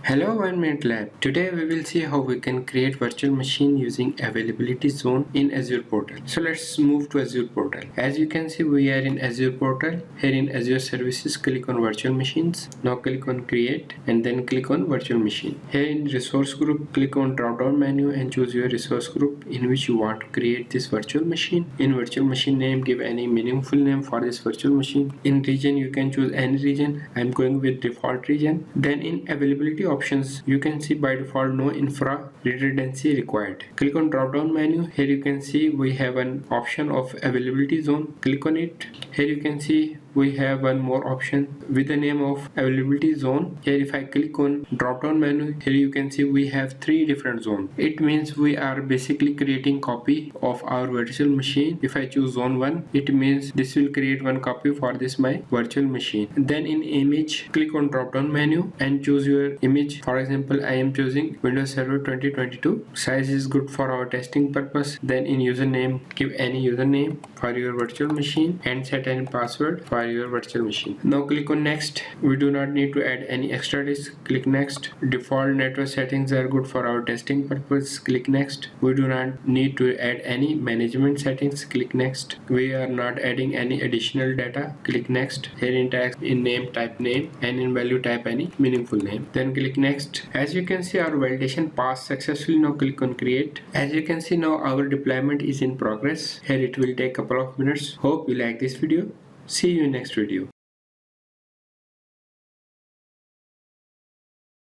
Hello OneMinuteLab. Today we will see how we can create virtual machine using availability zone in Azure Portal. So let's move to Azure Portal. As you can see, we are in Azure Portal. Here in Azure Services, click on virtual machines. Now click on create and then click on virtual machine. Here in resource group, click on drop down menu and choose your resource group in which you want to create this virtual machine. In virtual machine name, give any meaningful name for this virtual machine. In region, you can choose any region. I'm going with default region. Then in availability options, you can see by default no infra redundancy required. Click on drop down menu. Here you can see we have an option of availability zone. Click on it. Here you can see we have one more option with the name of availability zone. Here if I click on drop down menu, here you can see we have three different zones. It means we are basically creating copy of our virtual machine. If I choose zone 1, it means this will create one copy for this my virtual machine. Then in image, click on drop down menu and choose your image. For example, I am choosing Windows Server 2022. Size is good for our testing purpose. Then in username, give any username for your virtual machine and set any password for your virtual machine. Now click on next. We do not need to add any extra disk. Click next. Default network settings are good for our testing purpose. Click next. We do not need to add any management settings. Click next. We are not adding any additional data. Click next. Here in text, in name type name and in value type any meaningful name. Then click next. As you can see, our validation passed successfully. Now click on create. As you can see, now our deployment is in progress. Here it will take a couple of minutes. Hope you like this video. See you in next video.